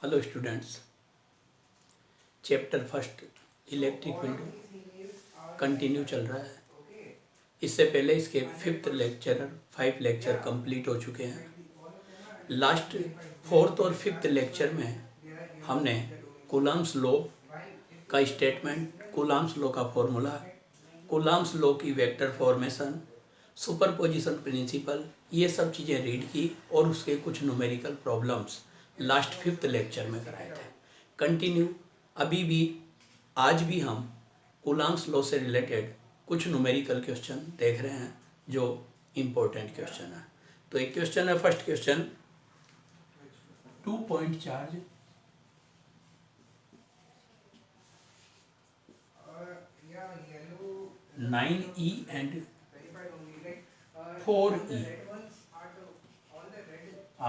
Hello students, chapter first electric window continue चल रहा है। इससे पहले इसके फाइव लेक्चर कंप्लीट हो चुके हैं। लास्ट फोर्थ और फिफ्थ लेक्चर में हमने कूलम्स लॉ का स्टेटमेंट, कूलम्स लॉ का फॉर्मूला, कूलम्स लॉ की वेक्टर फॉर्मेशन, सुपरपोजिशन प्रिंसिपल, ये सब चीज़ें रीड की और उसके कुछ numerical problems last fifth lecture में कराए थे। कंटिन्यू अभी भी आज भी हम कूलम्स लॉ से रिलेटेड कुछ न्यूमेरिकल क्वेश्चन देख रहे हैं जो इम्पोर्टेंट क्वेश्चन है। तो एक क्वेश्चन है, first question, 2 point charge 9e and 4e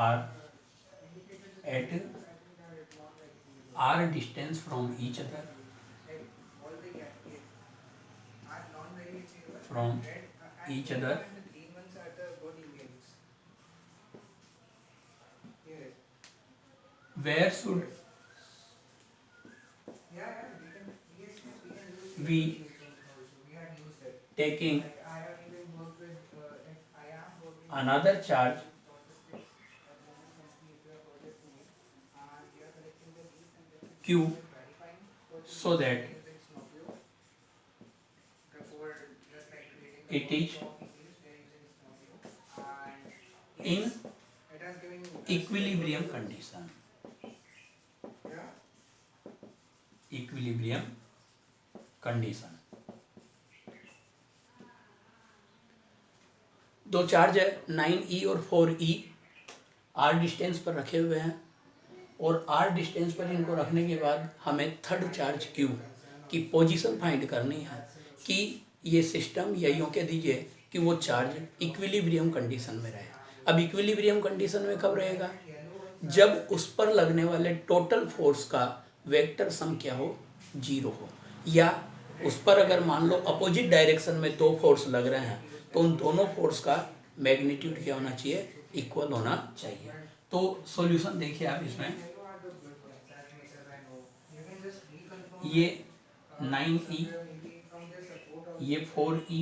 are at r distance from each other where should we taking another charge q so that it is in equilibrium condition. Equilibrium condition. दो charge है 9e और 4e r distance पर रखे हुए हैं और r distance पर इनको रखने के बाद हमें थर्ड चार्ज q की पोजीशन फाइंड करनी है कि ये सिस्टम या यूँ कह दीजिए कि वो चार्ज इक्विलिब्रियम कंडीशन में रहे। अब इक्विलिब्रियम कंडीशन में कब रहेगा? जब उस पर लगने वाले टोटल फोर्स का वेक्टर सम क्या हो, 0 हो, या उस पर अगर मान लो अपोजिट डायरेक्शन में दो फोर्स लग रहे हैं तो उन दोनों फोर्स का मैग्नीट्यूड क्या होना चाहिए, इक्वल होना चाहिए। तो सॉल्यूशन देखिए आप इसमें, ये 9e, ये 4e,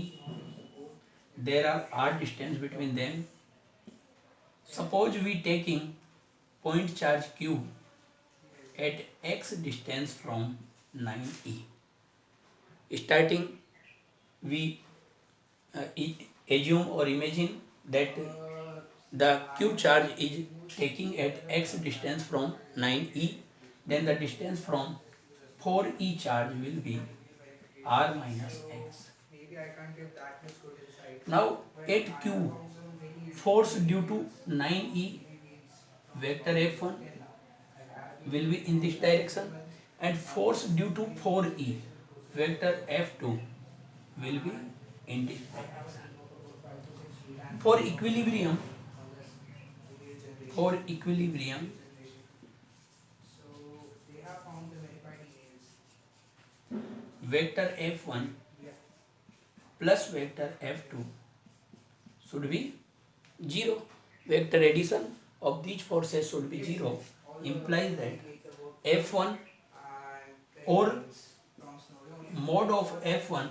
there are r distance between them. Suppose we taking point charge q at x distance from 9e. Starting we assume or imagine that the q charge is taking at x distance from 9e, then the distance from 4e charge will be r minus x. Now at q, force due to 9e vector f1 will be in this direction and force due to 4e vector f2 will be in this direction. For equilibrium, vector f1 plus vector f2 should be 0. Vector addition of these forces should be 0, implies that f1 or mod of f1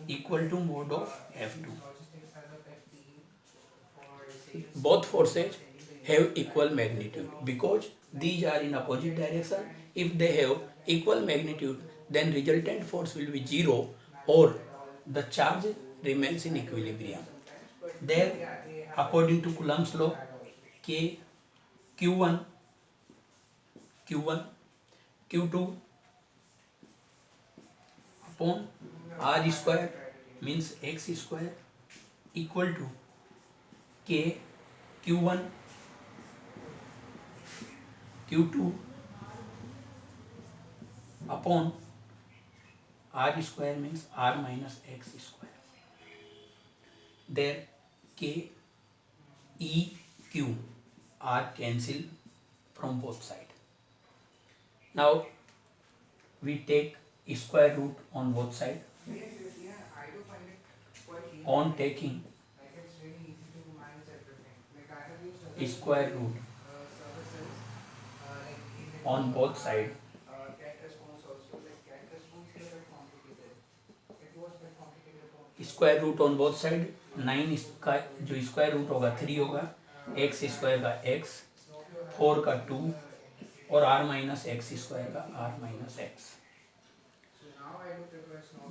equal to mod of f2. Both forces have equal magnitude because these are in opposite direction. If they have equal magnitude, then resultant force will be 0 or the charge remains in equilibrium. Then according to Coulomb's law, K Q1 Q2 upon R square means x square equal to K Q1 Q2 upon R square means R minus x square. There K E Q are cancel from both sides. Now we take square root on both sides. On taking square root on both side. Square root on both side, 9 का जो square root होगा 3 होगा, x square का x, 4 का 2 और r minus x square का r minus x.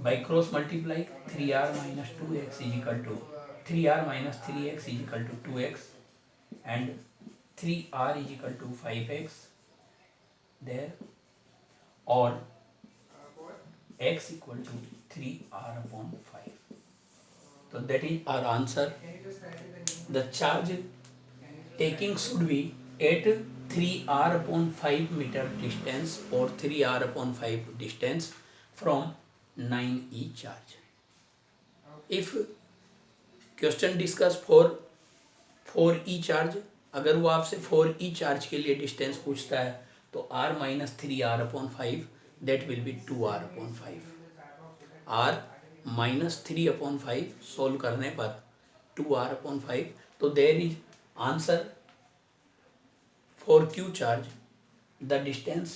By cross multiply 3r minus 2x is equal to 3r minus 3x is equal to 2x and 3r is equal to 5x there, और x equal to 3r upon 5. So that is our answer. The charge taking should be at 3r upon 5 meter distance or 3r upon 5 distance from 9e charge. If question discuss for 4e charge, अगर वो आपसे 4e charge के लिए distance पूछता है तो r minus 3r upon 5 that will be 2r upon 5. r minus 3 upon 5 solve करने पर 2r अपॉन 5. तो there is answer for Q charge the distance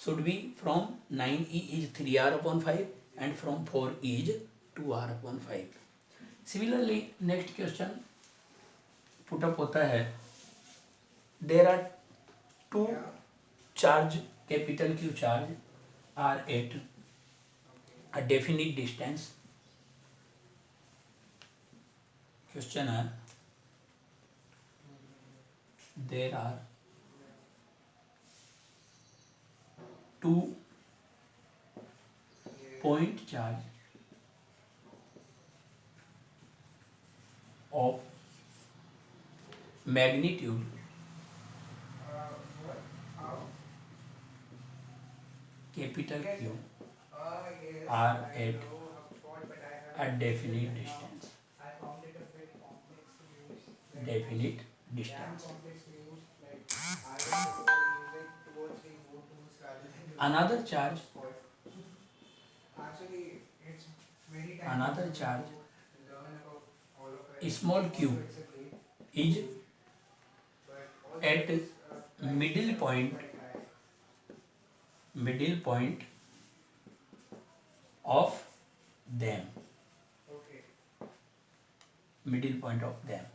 should be from 9e is 3r upon 5 and from 4e is 2r upon 5. Similarly next question put up होता है, there are 2 charge capital Q charge are at a definite distance. Question है, there are 2 point charge of magnitude capital Q are at a definite distance. Definite distance. Another charge small q is at middle point of them. Middle point of them.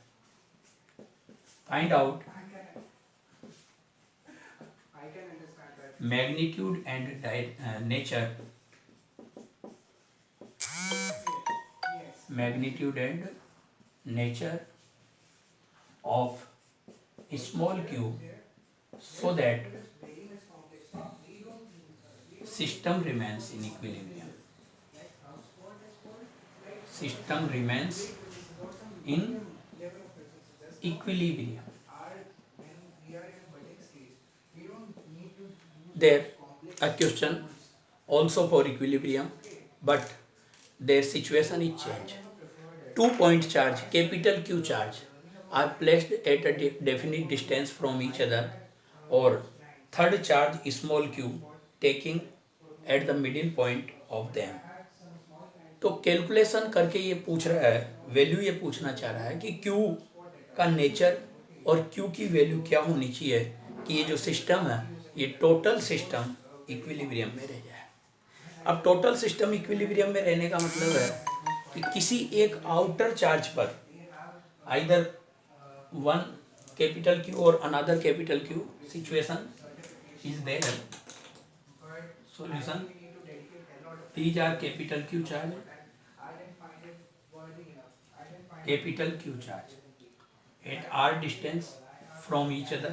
Find out magnitude and nature. Magnitude and nature of small q so that system remains in equilibrium. System remains in equilibrium. There a question also for equilibrium, but their situation is changed. 2 point charge capital Q charge are placed at a definite distance from each other, or third charge small q taking at the middle point of them. तो calculation करके ये पूछ रहा है, value ये पूछना चाह रहा है कि Q का नेचर और Q की वैल्यू क्या होनी चाहिए कि ये जो सिस्टम है ये टोटल सिस्टम इक्विलिब्रियम में रह जाए. अब टोटल सिस्टम इक्विलिब्रियम में रहने का मतलब है कि किसी एक आउटर चार्ज पर आइदर वन कैपिटल Q और another capital Q situation is there. Solution, these are capital Q charge, capital Q charge at r distance from each other,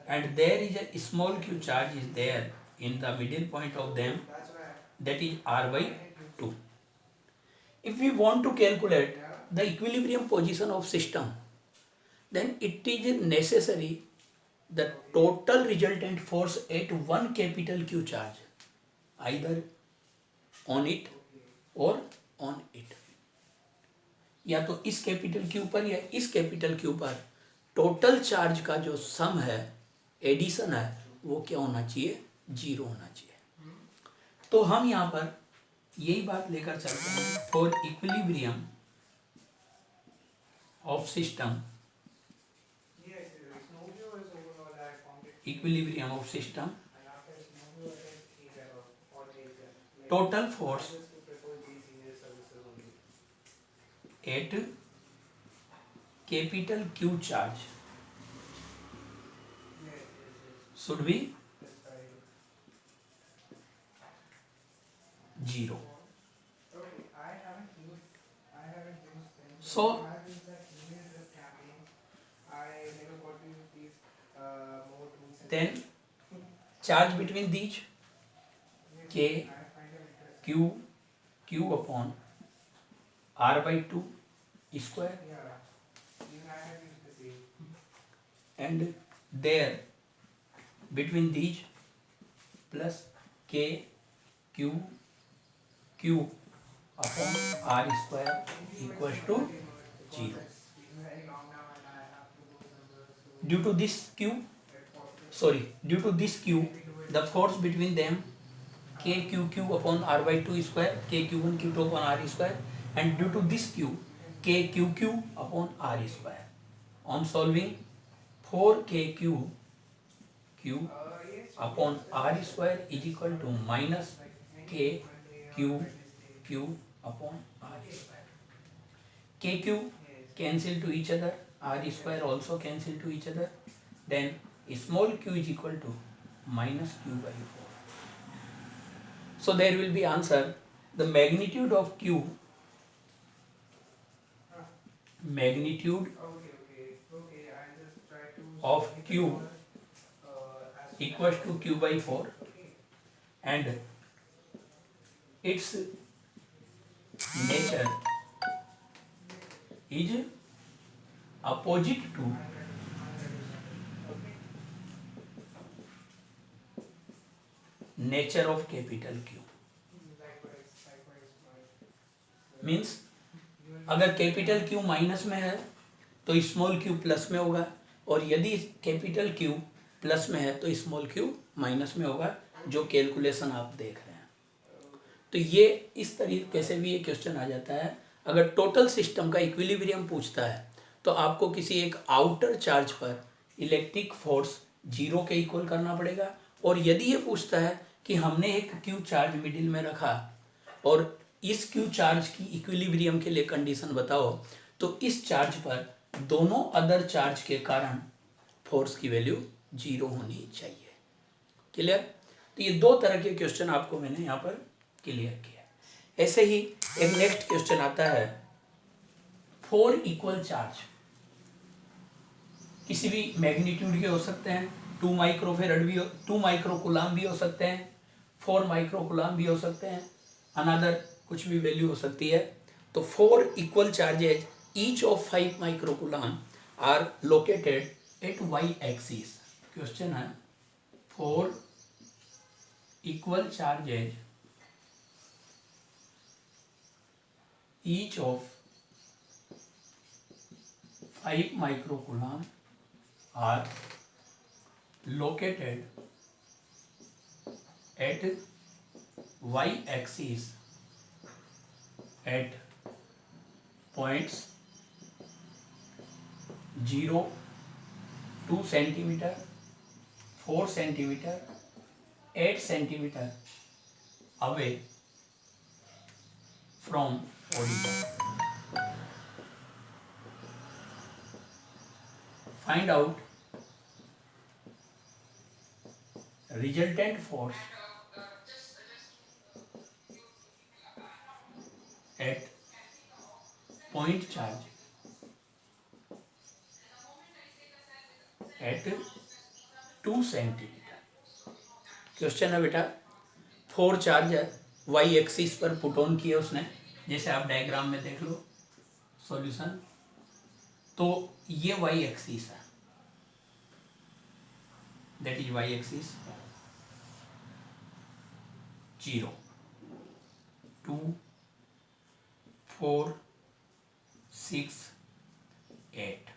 and there is a small q charge is there in the middle point of them, that is r by 2. If we want to calculate the equilibrium position of system, then it is necessary the total resultant force at one capital Q charge either on it or on it, या तो इस capital Q पर या इस capital Q पर total charge का जो सम है, एडिशन है, वो क्या होना चाहिए, 0 होना चाहिए. तो हम यहाँ पर यही बात लेकर चलते हैं for equilibrium of system. equilibrium of system, total force at capital Q charge should be 0. So then charge between these K Q upon R by 2 square, and there between these plus K Q upon R square equals to 0. Due to this Q, the force between them KQQ upon R by 2 square, KQ1 Q2 upon R square, and due to this Q, KQQ upon R square. On solving, 4KQ upon R square is equal to minus KQQ upon R square. KQ cancel to each other, R square also cancel to each other, then small q is equal to minus q by 4. So there will be answer, the magnitude of q, equals to q by 4, and its nature is opposite to nature of capital Q. Means अगर capital Q minus में है तो small q plus में होगा, और यदि capital Q plus में है तो स्मॉल q माइनस में होगा, जो कैलकुलेशन आप देख रहे हैं। तो ये इस तरीके से भी ये क्वेश्चन आ जाता है। अगर टोटल सिस्टम का इक्विलिब्रियम पूछता है तो आपको किसी एक आउटर चार्ज पर इलेक्ट्रिक फोर्स 0 के इक्वल करना पड़ेगा, और यदि ये पूछता है कि हमने एक क्यू चार्ज मिडिल में रखा और इस क्यू चार्ज की इक्विलिब्रियम के लिए कंडीशन बताओ, तो इस चार्ज पर दोनों अदर चार्ज के कारण फोर्स की वैल्यू 0 होनी चाहिए। क्लियर? तो ये दो तरह के क्वेश्चन आपको मैंने यहाँ पर क्लियर किया। ऐसे ही एक नेक्स्ट क्वेश्चन आता है, 4 इक्वल चार्ज किसी भी मैग्नीट्यूड के हो सकते हैं, 2 माइक्रोफेरेड भी 2 माइक्रोकुलाम भी हो सकते हैं, 4 माइक्रोकुलाम भी हो सकते हैं, अनदर कुछ भी वैल्यू हो सकती है। तो 4 equal charges each of 5 microcoulomb are located at Y axis. Question है, 4 equal charges each of 5 microcoulomb are located at y-axis at points 0, 2 centimeter, 4 centimeter, 8 centimeter away from origin. Find out resultant force at point charge at 2 centimetre. Question है बेटा, 4 charge है, Y axis पर put on किया उसने, जैसे आप diagram में देख लो सॉल्यूशन। तो ये वाई एक्सिस है, that is why axis 0, 2, 4, 6, 8.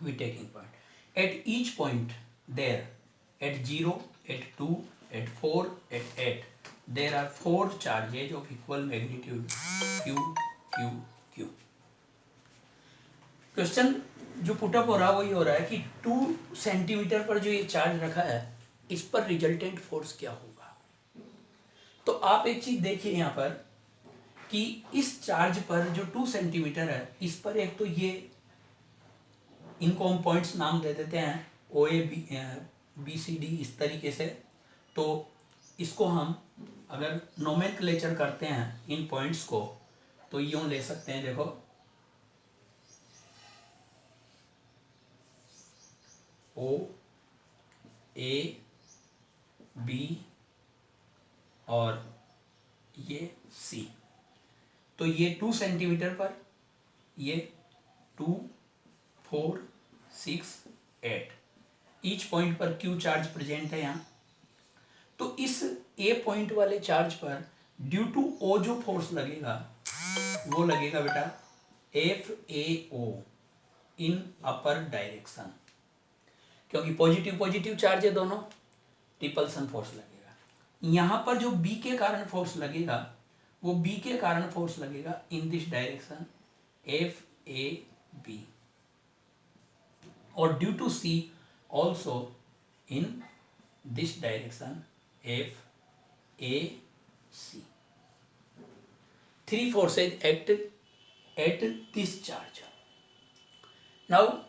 We taking point. At each point there, at 0, at 2, at 4, at 8, there are 4 charges of equal magnitude Q, Q, Q. Question जो पुटअप हो रहा है वो ये हो रहा है कि 2 सेंटीमीटर पर जो ये चार्ज रखा है इस पर रिजल्टेंट फोर्स क्या होगा। तो आप एक चीज देखिए यहाँ पर कि इस चार्ज पर जो 2 सेंटीमीटर है इस पर एक तो ये, इनको हम पॉइंट्स नाम दे देते हैं ओ ए बी सी डी इस तरीके से। तो इसको हम अगर नोमेनक्लेचर करते हैं इन पॉइंट्स को तो यूं ले सकते हैं, देखो ओ ए बी और ये सी। तो ये 2 सेंटीमीटर पर, ये 2 4 6 8 ईच पॉइंट पर क्यू चार्ज प्रेजेंट है यहाँ। तो इस ए पॉइंट वाले चार्ज पर ड्यू टू ओ जो फोर्स लगेगा वो लगेगा बेटा F A O in upper direction, क्योंकि पॉजिटिव पॉजिटिव चार्ज है दोनों, रिपल्सन फोर्स लगेगा। यहाँ पर जो बी के कारण फोर्स लगेगा वो बी के कारण फोर्स लगेगा in this direction F A B, और due to C also in this direction F A C. 3 forces act at this charge. Now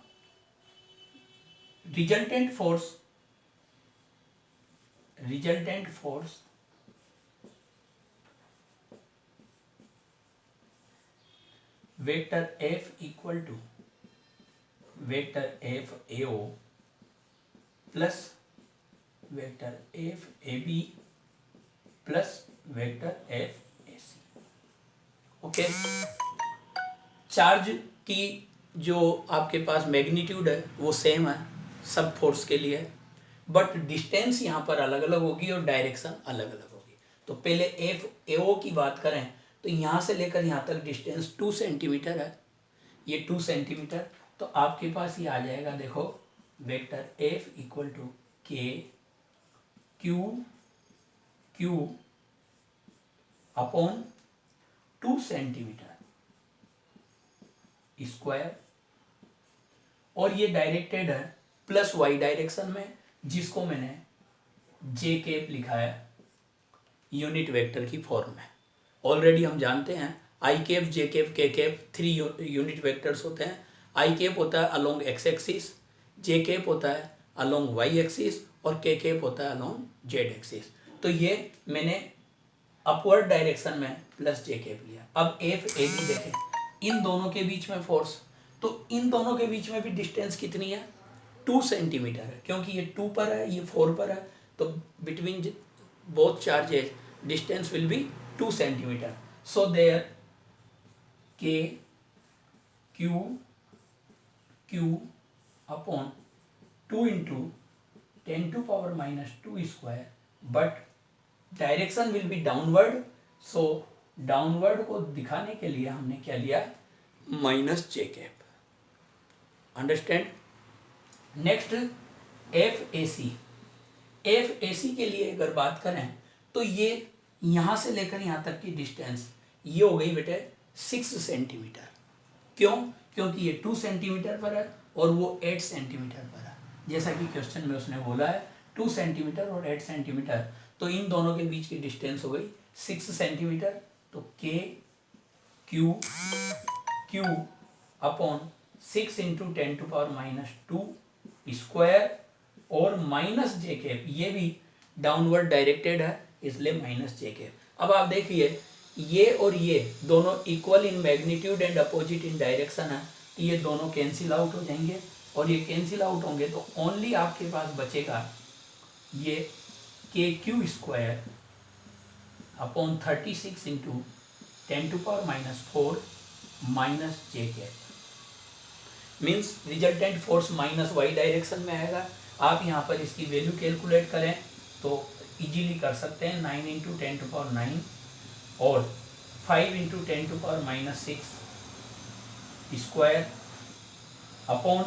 resultant force vector F equal to vector F AO plus vector F AB plus vector F AC। Okay, charge की जो आपके पास magnitude है वो same है सब force के लिए, but distance यहाँ पर अलग अलग होगी और डायरेक्शन अलग अलग होगी। तो पहले एफ ए ओ की बात करें तो यहाँ से लेकर यहाँ तक डिस्टेंस 2 सेंटीमीटर है, ये 2 सेंटीमीटर। तो आपके पास ये आ जाएगा, देखो वेक्टर एफ इक्वल टू के q q upon 2 centimetre square, और ये डायरेक्टेड है प्लस वाई डायरेक्शन में, जिसको मैंने जे केप लिखा है यूनिट वेक्टर की फॉर्म में। ऑलरेडी हम जानते हैं I cap J cap K cap 3 unit vectors होते हैं। आई केप होता है along X axis, J cap होता है अलोंग वाई एक्सिस और के केप होता है अलोंग जेड एक्सिस। तो ये मैंने अपवर्ड डायरेक्शन में प्लस जे केप लिया। अब एफ ए बी देखें, इन दोनों के बीच में फोर्स, तो इन दोनों के बीच में भी डिस्टेंस कितनी है 2 सेंटीमीटर है, क्योंकि ये 2 पर है ये 4 पर है, तो between both charges distance will be 2 centimetre. So there k q q upon 2 into 10⁻² square, but direction will be downward, so downward को दिखाने के लिए हमने क्या लिया minus j cap. Understand. Next F A C. F A C के लिए अगर बात करें तो ये यहाँ से लेकर यहाँ तक की डिस्टेंस ये हो गई बेटे 6 सेंटीमीटर। क्यों? क्योंकि ये 2 सेंटीमीटर पर है और वो 8 सेंटीमीटर पर है, जैसा कि क्वेश्चन में उसने बोला है 2 सेंटीमीटर और 8 सेंटीमीटर, तो इन दोनों के बीच की डिस्टेंस हो गई 6 सेंटीमीटर। तो के q q upon 6 into 10⁻² square और माइनस जे कैप, ये भी डाउनवर्ड डायरेक्टेड है इसलिए माइनस जे कैप। अब आप देखिए ये और ये दोनों equal in magnitude and opposite in direction है, ये दोनों कैंसिल आउट हो जाएंगे, और ये कैंसिल आउट होंगे तो ओनली आपके पास बचेगा ये k Q square upon 36 into 10⁻⁴ minus j cap. Means resultant force minus y direction में आएगा। आप यहाँ पर इसकी वैल्यू कैलकुलेट करें तो इजीली कर सकते हैं। 9 इंटू 10⁹ और 5 into 10⁻⁶ square upon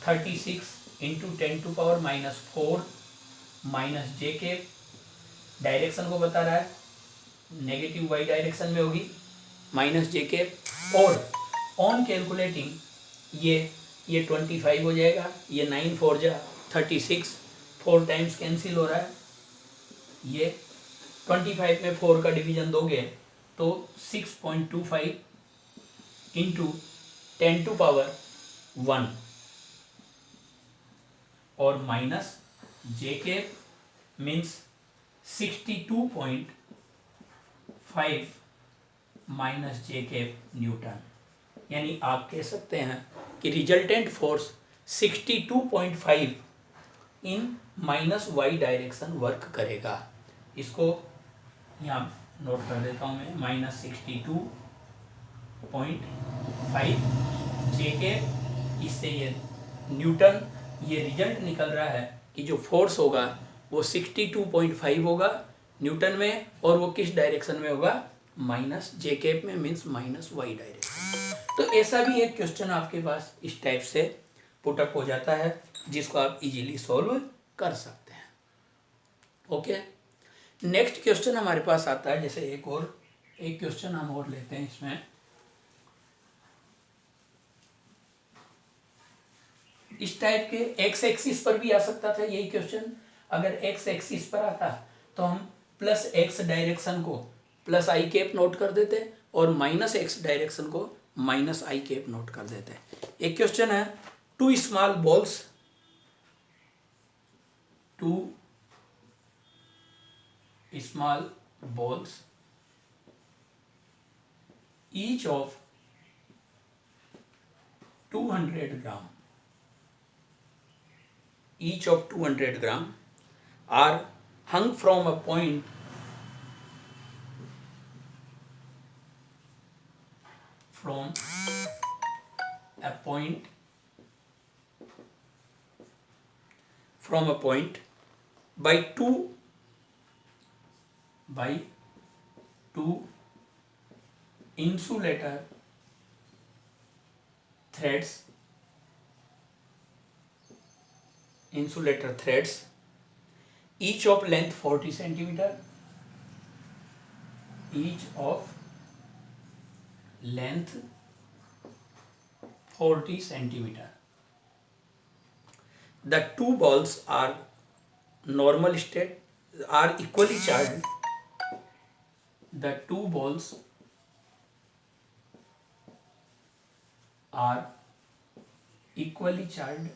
36 into 10⁻⁴ minus j cap. Direction को बता रहा है, नेगेटिव वाई डायरेक्शन में होगी माइनस जे कैप। और ऑन कैलकुलेटिंग ये ये 25 हो जाएगा, ये 9 4 जा 36, 4 टाइम्स कैंसिल हो रहा है। ये 25 में 4 का डिवीजन दोगे तो 6.25 इंटू 10⁻1 और माइनस जे के मीन्स 62.5 माइनस जे के न्यूटन। यानी आप कह सकते हैं कि रिजल्टेंट फोर्स 62.5 इन माइनस वाई डायरेक्शन वर्क करेगा। इसको यहाँ नोट कर देता हूँ मैं, -62.5 जे के, इससे ये न्यूटन, ये रिजल्ट निकल रहा है कि जो फोर्स होगा वो 62.5 होगा न्यूटन में, और वो किस डायरेक्शन में होगा, माइनस जे कैप में, मीन्स माइनस वाई डायरेक्शन। तो ऐसा भी एक क्वेश्चन आपके पास इस टाइप से पुटअप हो जाता है जिसको आप इजीली सॉल्व कर सकते हैं। ओके, नेक्स्ट क्वेश्चन हमारे पास आता है, जैसे एक क्वेश्चन हम और लेते हैं इसमें। इस टाइप के एक्स एक्सिस पर भी आ सकता था यही क्वेश्चन। अगर एक्स एक्सिस पर आता तो हम प्लस एक्स डायरेक्शन को प्लस आई कैप नोट कर देते और माइनस एक्स डायरेक्शन को माइनस आई कैप नोट कर देते। एक क्वेश्चन है, 2 small balls, 2 small balls each of 200 gram, each of 200 gram are hung from a point by two insulator threads, each of length 40 centimeter, each of length 40 centimeter. The two balls are normal state, are equally charged. The two balls are equally charged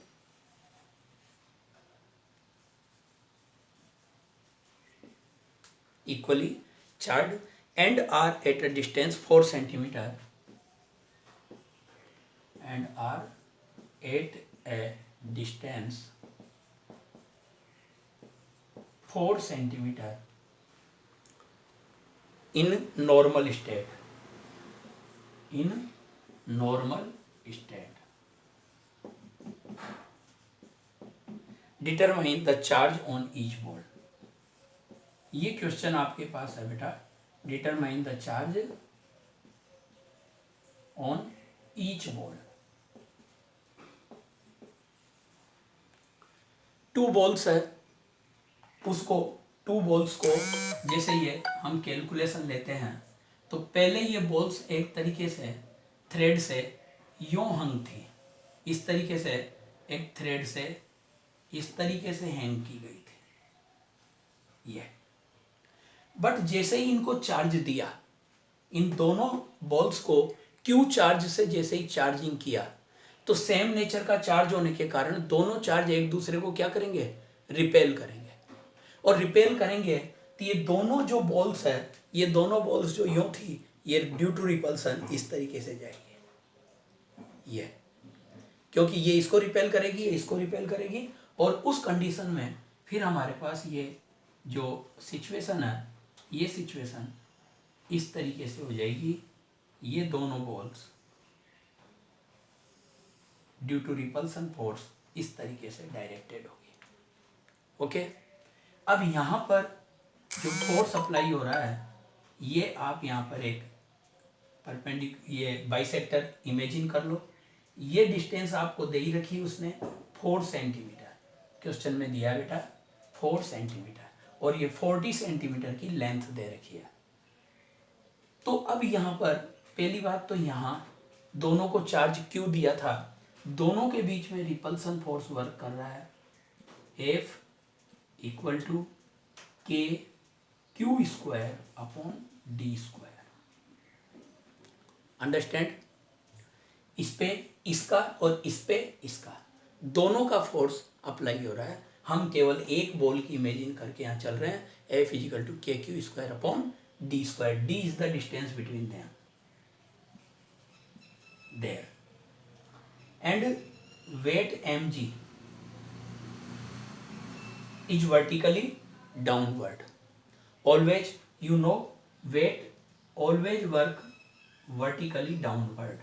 and are at a distance 4 centimeter and are at a distance 4 centimeter in normal state. Determine the charge on each ball. ये question आपके पास है बेटा, determine the charge on each ball. 2 balls है, उसको 2 balls को जैसे ये हम कैलकुलेशन लेते हैं तो पहले ये बॉल्स एक तरीके से थ्रेड से यूं हंग थी, इस तरीके से एक थ्रेड से इस तरीके से हैंग की गई थी ये। बट जैसे ही इनको चार्ज दिया, इन दोनों बॉल्स को क्यू चार्ज से जैसे ही चार्जिंग किया तो सेम नेचर का चार्ज होने के कारण दोनों चार्ज एक दूसरे को क्या करेंगे, रिपेल करेंगे। और रिपेल करेंगे तो ये दोनों जो बॉल्स है, ये दोनों बॉल्स जो यूं थी, ये ड्यू टू रिपल्सन इस तरीके से जाएंगे ये, क्योंकि ये इसको रिपेल करेगी, ये इसको रिपेल करेगी। और उस कंडीशन में फिर हमारे पास ये जो सिचुएशन है, ये सिचुएशन इस तरीके से हो जाएगी, ये दोनों balls due to repulsion force इस तरीके से डायरेक्टेड होगी। ओके, अब यहाँ पर जो फोर्स अप्लाई हो रहा है, ये आप यहाँ पर एक ये बाइसेक्टर इमेजिन कर लो। ये डिस्टेंस आपको दे ही रखी उसने 4 सेंटीमीटर, क्वेश्चन में दिया बेटा 4 सेंटीमीटर, और ये 40 सेंटीमीटर की लेंथ दे रखी है। तो अब यहाँ पर पहली बात तो यहाँ दोनों को चार्ज क्यों दिया था, दोनों के बीच में रिपल्सन फोर्स वर्क कर रहा है, F इक्वल टू के Q square upon D square. Understand? इस पे इसका और इस पे इसका दोनों का फोर्स अप्लाई हो रहा है। हम केवल एक बॉल की इमेजिन करके यहाँ चल रहे हैं, F इजिकल टू के Q square upon D square. D is the distance between them there and weight mg is vertically downward. Always, you know, weight always work vertically downward,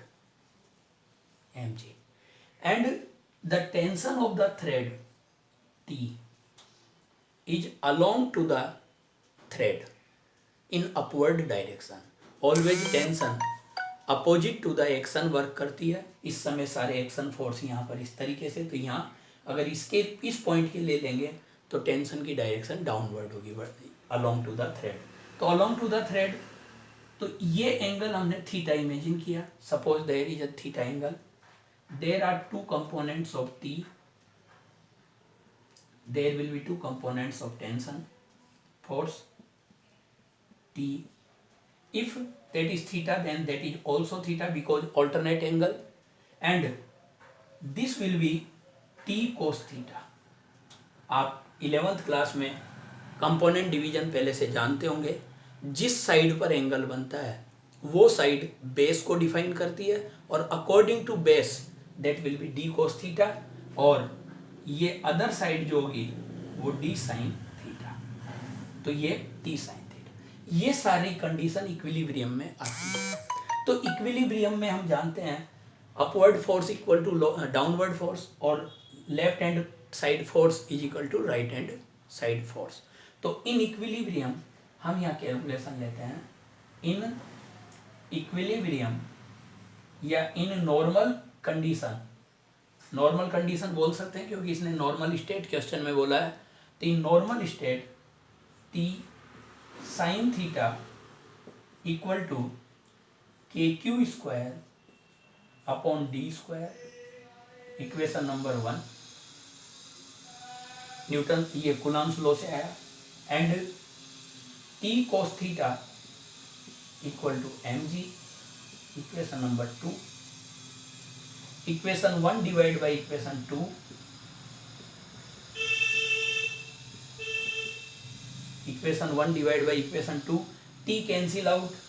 mg. And the tension of the thread T is along to the thread in upward direction. Always tension opposite to the action work करती है। इस समय सारे action force यहाँ पर इस तरीके से, तो यहाँ अगर इसके इस पॉइंट के ले लेंगे तो टेंशन की डायरेक्शन डाउनवर्ड होगी अलोंग टू द थ्रेड। तो अलोंग टू द थ्रेड, तो ये एंगल हमने थीटा इमेजिन किया। Suppose there is a theta angle, there are two components of T, there will be two components of tension force T. If that is theta, then that is also theta because alternate angle, and this will be t cos theta। आप 11th class में component division पहले से जानते होंगे। जिस side पर angle बनता है वो साइड बेस को डिफाइन करती है, और according to base that will be D cos theta, और ये अदर साइड जो होगी वो डी साइन थीटा, तो ये टी साइन। ये सारी कंडीशन इक्विलिब्रियम में आती है। तो इक्विलिब्रियम में हम जानते हैं upward force equal to downward force, और left hand side force is equal to right hand side force. तो इन इक्विलिब्रियम हम यहाँ कैलकुलेशन लेते हैं। इन इक्विलिब्रियम या in normal condition, normal condition बोल सकते हैं क्योंकि इसने नॉर्मल स्टेट क्वेश्चन में बोला है। तो in normal state T sine theta equal to के Q square upon D square, equation number 1 Newton ये कूलम्ब्स लॉ से आया। And T cos theta equal to mg, equation number 2। Equation 1 divide by equation 2, equation 1 divide by equation 2, t cancel out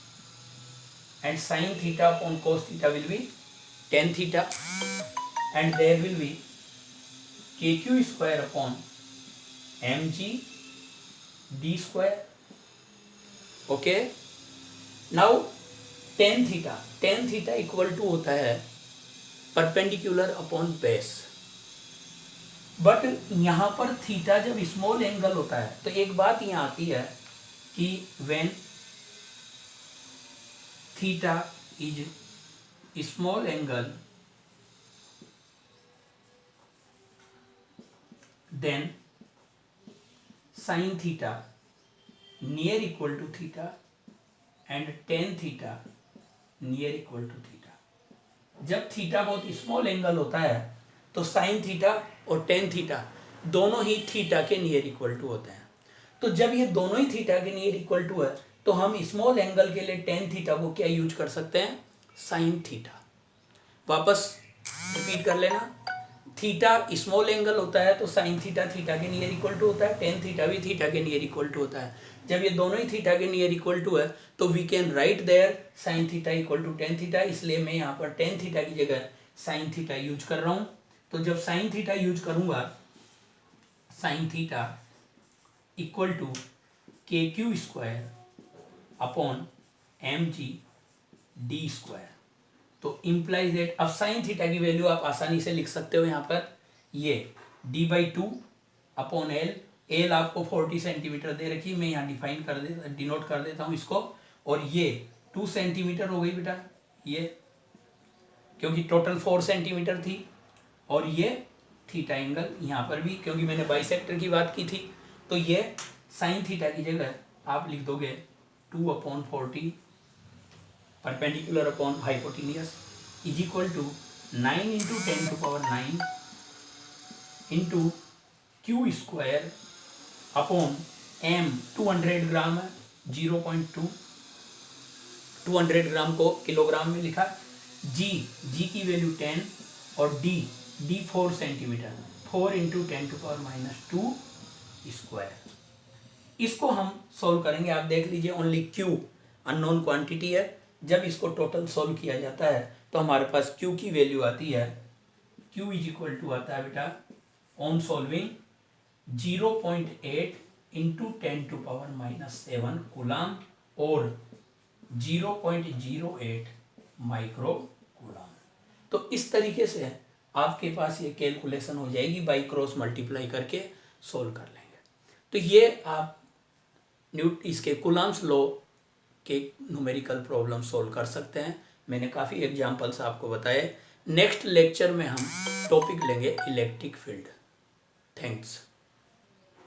and sin theta upon cos theta will be tan theta, and there will be kq square upon mg d square. Okay, now tan theta equal to होता है perpendicular upon base. But यहाँ पर theta जब small angle होता है तो एक बात यहाँ आती है कि when theta is small angle then sine theta near equal to theta and tan theta near equal to theta. जब थीटा बहुत स्मॉल एंगल होता है तो साइन थीटा और टेन थीटा दोनों ही थीटा के नियर इक्वल टू होते हैं। तो जब ये दोनों ही थीटा के नियर इक्वल टू है तो हम स्मॉल एंगल के लिए टेन थीटा को क्या यूज कर सकते हैं, साइन थीटा। वापस रिपीट कर लेना, थीटा स्मॉल एंगल होता है तो साइन थीटा थीटा के नियर इक्वल टू होता है, टेन थीटा भी थीटा के नियर इक्वल टू होता है। जब ये दोनों ही थीटा के नियर इक्वल टू है तो we can write there sine theta equal to tan theta, इसलिए मैं यहाँ पर टेन थीटा की जगह साइन थीटा यूज कर रहा हूँ। तो जब साइन थीटा यूज करूँगा, साइन थीटा इक्वल टू के Q square upon mg D square, तो इम्प्लाइज दैट। अब साइन थीटा की वैल्यू आप आसानी से लिख सकते हो यहाँ पर, ये d/2 अपॉन एल आपको 40 सेंटीमीटर दे रखी, मैं यहाँ डिनोट कर देता हूँ इसको, और ये 2 सेंटीमीटर हो गई बेटा ये, क्योंकि टोटल 4 सेंटीमीटर थी, और ये थीटा एंगल यहाँ पर भी क्योंकि मैंने बाइसेक्टर की बात की थी, तो ये साइन थीटा की जगह आप लिख दोगे 2/40 perpendicular upon hypotenuse is equal to 9 into 10⁹ into Q square upon M 200 gram है, 0.2, 200 ग्राम को किलोग्राम में लिखा। जी की वैल्यू 10 और डी 4 सेंटीमीटर, 4 इंटू 10⁻² स्क्वायर। इसको हम सोल्व करेंगे। आप देख लीजिए, ओनली क्यू अननोन क्वांटिटी है। जब इसको टोटल सोल्व किया जाता है तो हमारे पास क्यू की वैल्यू आती है, क्यू इज इक्वल टू आता है बेटा ऑन सोल्विंग 0.8 इंटू 10⁻⁷ कूलाम और 0.08 माइक्रो कूलाम। तो इस तरीके से आपके पास ये कैलकुलेशन हो जाएगी, बाई क्रॉस मल्टीप्लाई करके सोल्व कर लेंगे। तो ये आप इसके कूलाम्स लॉ के न्यूमेरिकल प्रॉब्लम सोल्व कर सकते हैं। मैंने काफ़ी एग्जांपल्स आपको बताए। नेक्स्ट लेक्चर में हम टॉपिक लेंगे इलेक्ट्रिक फील्ड। थैंक्स।